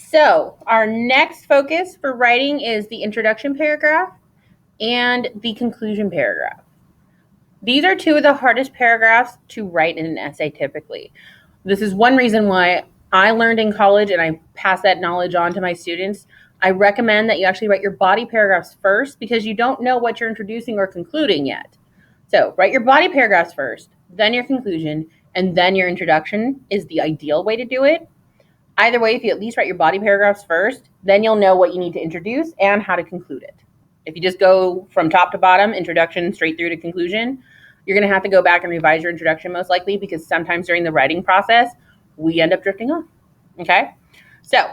So our next focus for writing is the introduction paragraph and the conclusion paragraph. These are two of the hardest paragraphs to write in an essay typically. This is one reason why I learned in college and I pass that knowledge on to my students. I recommend that you actually write your body paragraphs first because you don't know what you're introducing or concluding yet. So write your body paragraphs first, then your conclusion, and then your introduction is the ideal way to do it. Either way, if you at least write your body paragraphs first, then you'll know what you need to introduce and how to conclude it. If you just go from top to bottom, introduction straight through to conclusion, you're going to have to go back and revise your introduction most likely because sometimes during the writing process, we end up drifting off. Okay? So,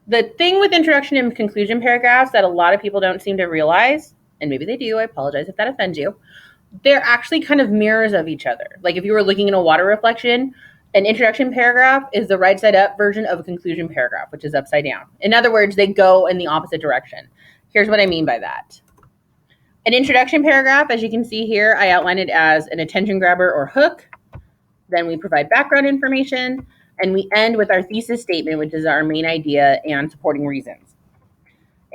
the thing with introduction and conclusion paragraphs that a lot of people don't seem to realize, and maybe they do, I apologize if that offends you, they're actually kind of mirrors of each other. Like if you were looking in a water reflection, an introduction paragraph is the right side up version of a conclusion paragraph, which is upside down. In other words, they go in the opposite direction. Here's what I mean by that. An introduction paragraph, as you can see here, I outline it as an attention grabber or hook. Then we provide background information, and we end with our thesis statement, which is our main idea and supporting reasons.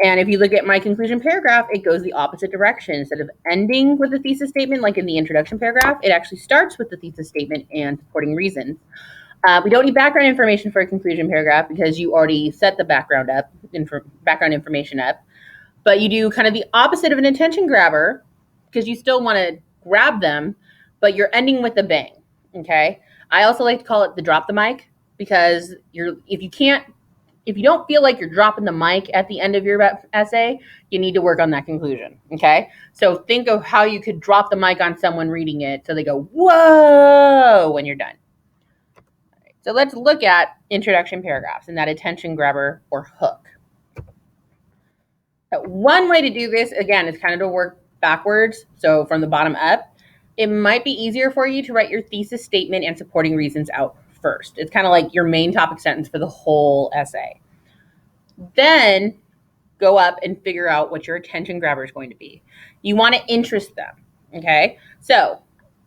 And if you look at my conclusion paragraph, it goes the opposite direction. Instead of ending with a thesis statement, like in the introduction paragraph, it actually starts with the thesis statement and supporting reasons. We don't need background information for a conclusion paragraph because you already set the background information up. But you do kind of the opposite of an attention grabber because you still want to grab them, but you're ending with a bang. Okay. I also like to call it the drop the mic because if you don't feel like you're dropping the mic at the end of your essay, you need to work on that conclusion. Okay. So think of how you could drop the mic on someone reading it so they go, whoa, when you're done. All right, so let's look at introduction paragraphs and that attention grabber or hook. One way to do this, again, is kind of to work backwards. So from the bottom up, it might be easier for you to write your thesis statement and supporting reasons out first. It's kind of like your main topic sentence for the whole essay. Then go up and figure out what your attention grabber is going to be. You want to interest them, okay? So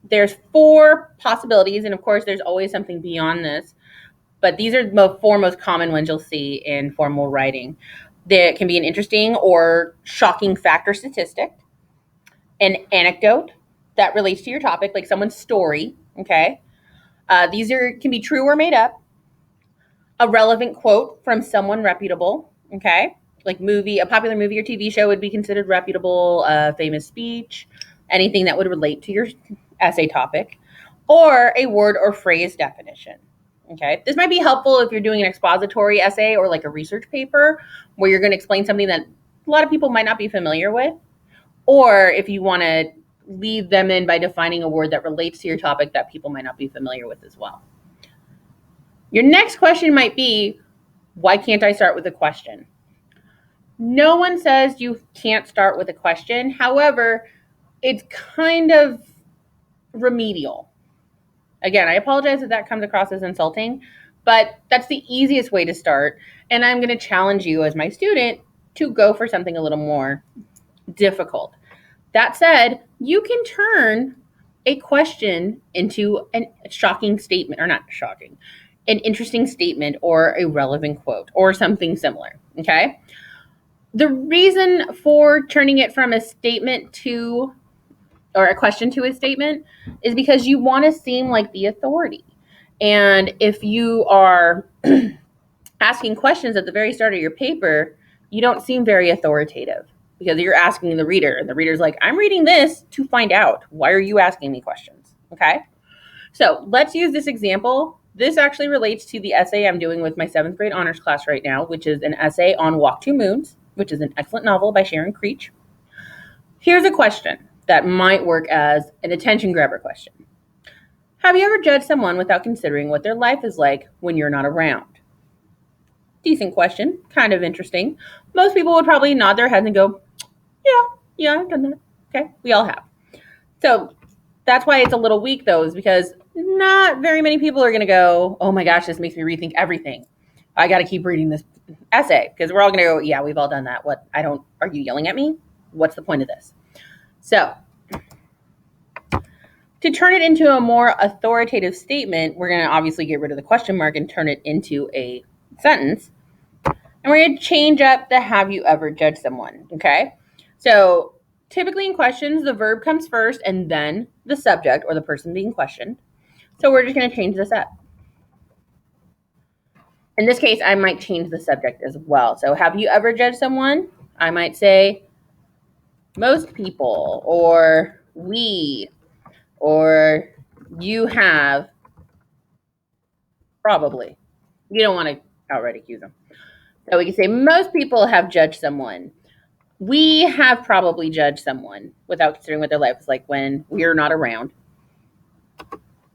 there's 4 possibilities, and of course, there's always something beyond this, but these are the 4 most common ones you'll see in formal writing. There can be an interesting or shocking fact or statistic, an anecdote that relates to your topic, like someone's story, okay? These can be true or made up. A relevant quote from someone reputable, okay? Like a popular movie or TV show would be considered reputable, famous speech, anything that would relate to your essay topic, or a word or phrase definition. Okay, this might be helpful if you're doing an expository essay or like a research paper where you're going to explain something that a lot of people might not be familiar with, or if you want to lead them in by defining a word that relates to your topic that people might not be familiar with as well. Your next question might be, why can't I start with a question? No one says you can't start with a question. However, it's kind of remedial. Again, I apologize if that comes across as insulting, but that's the easiest way to start. And I'm going to challenge you as my student to go for something a little more difficult. That said, you can turn a question into a shocking statement, or not shocking, an interesting statement or a relevant quote or something similar, okay? The reason for turning it from a statement to or a question to a statement is because you want to seem like the authority. And if you are asking questions at the very start of your paper, you don't seem very authoritative because you're asking the reader, and the reader's like, I'm reading this to find out. Why are you asking me questions? Okay. So let's use this example. This actually relates to the essay I'm doing with my 7th grade honors class right now, which is an essay on Walk Two Moons, which is an excellent novel by Sharon Creech. Here's a question that might work as an attention grabber question. Have you ever judged someone without considering what their life is like when you're not around? Decent question, kind of interesting. Most people would probably nod their heads and go, yeah, I've done that. Okay, we all have. So that's why it's a little weak though, is because not very many people are going to go, oh my gosh, this makes me rethink everything. I got to keep reading this essay because we're all going to go, yeah, we've all done that. Are you yelling at me? What's the point of this? So to turn it into a more authoritative statement, we're going to obviously get rid of the question mark and turn it into a sentence. And we're going to change up the have you ever judged someone, okay? So typically in questions, the verb comes first and then the subject or the person being questioned. So we're just going to change this up. In this case, I might change the subject as well. So have you ever judged someone? I might say most people, or we, or you have probably. You don't want to outright accuse them. So we can say most people have judged someone. We have probably judged someone without considering what their life is like when we're not around.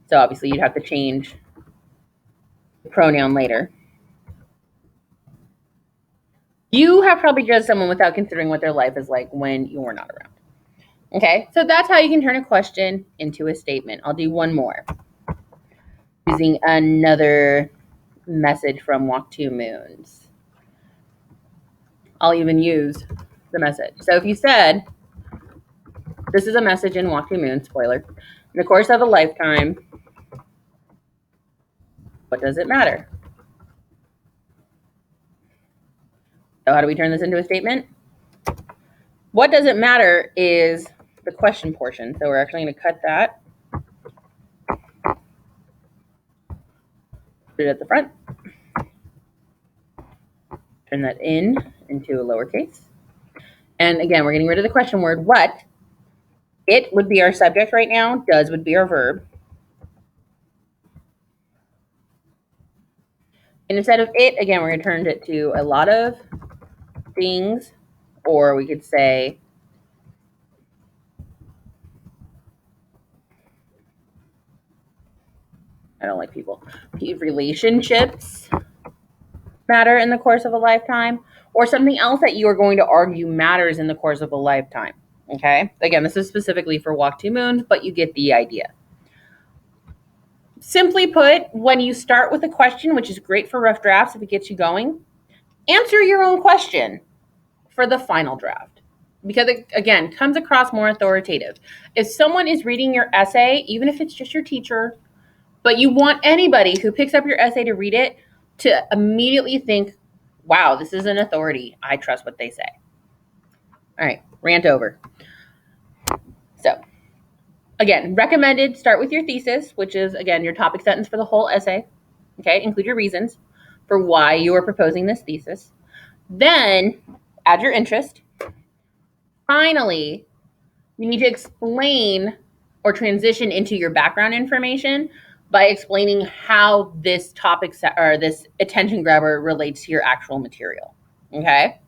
So obviously you'd have to change the pronoun later. You have probably judged someone without considering what their life is like when you're not around. Okay, so that's how you can turn a question into a statement. I'll do one more using another message from Walk Two Moons. I'll even use the message. So if you said, this is a message in Walk Two Moons, spoiler, in the course of a lifetime, what does it matter? So how do we turn this into a statement? What does it matter is the question portion. So we're actually going to cut that. Put it at the front. Turn that into a lowercase. And again, we're getting rid of the question word what. It would be our subject right now. Does would be our verb. And instead of it, again, we're going to turn it to a lot of things, or we could say I don't like people. Relationships matter in the course of a lifetime, or something else that you are going to argue matters in the course of a lifetime. Okay? Again, this is specifically for Walk Two Moons, but you get the idea. Simply put, when you start with a question, which is great for rough drafts if it gets you going, answer your own question for the final draft. Because it, again, comes across more authoritative. If someone is reading your essay, even if it's just your teacher, but you want anybody who picks up your essay to read it to immediately think, wow, this is an authority. I trust what they say. All right, rant over. So, again, recommended, start with your thesis, which is, again, your topic sentence for the whole essay. Okay, include your reasons for why you are proposing this thesis. Then, add your interest. Finally, you need to explain or transition into your background information by explaining how this topic or this attention grabber relates to your actual material. Okay?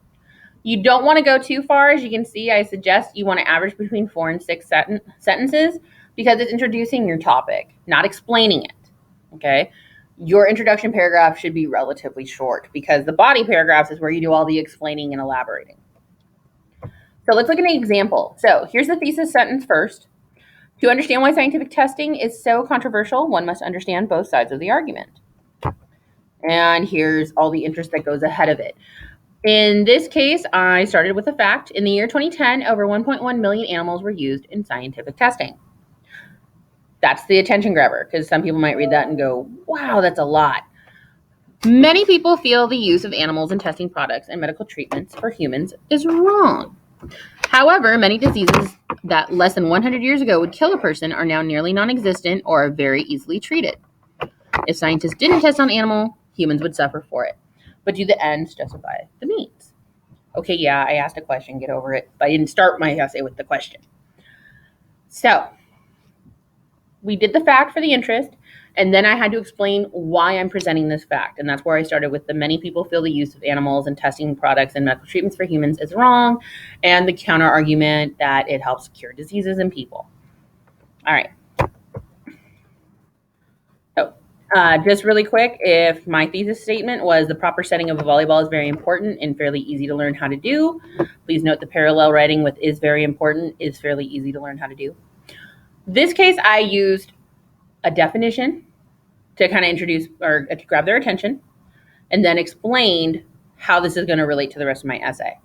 You don't want to go too far. As you can see, I suggest you want to average between 4 and 6 sentences because it's introducing your topic, not explaining it. Okay? Your introduction paragraph should be relatively short because the body paragraphs is where you do all the explaining and elaborating. So let's look at an example. So here's the thesis sentence first. To understand why scientific testing is so controversial, one must understand both sides of the argument. And here's all the interest that goes ahead of it. In this case, I started with a fact. In the year 2010, over 1.1 million animals were used in scientific testing. That's the attention grabber, because some people might read that and go, wow, that's a lot. Many people feel the use of animals in testing products and medical treatments for humans is wrong. However, many diseases that less than 100 years ago would kill a person are now nearly non-existent or are very easily treated. If scientists didn't test on animals, humans would suffer for it. But do the ends justify the means? Okay, yeah, I asked a question, get over it. But I didn't start my essay with the question. So, we did the fact for the interest, and then I had to explain why I'm presenting this fact. And that's where I started with the many people feel the use of animals in testing products and medical treatments for humans is wrong, and the counter argument that it helps cure diseases in people. All right. So just really quick, if my thesis statement was the proper setting of a volleyball is very important and fairly easy to learn how to do, please note the parallel writing with is very important is fairly easy to learn how to do. This case, I used a definition to kind of introduce or to grab their attention, and then explained how this is going to relate to the rest of my essay.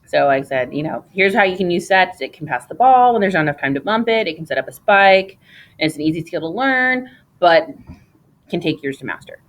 So I said, here's how you can use sets. It can pass the ball when there's not enough time to bump it. It can set up a spike. And it's an easy skill to learn, but can take years to master.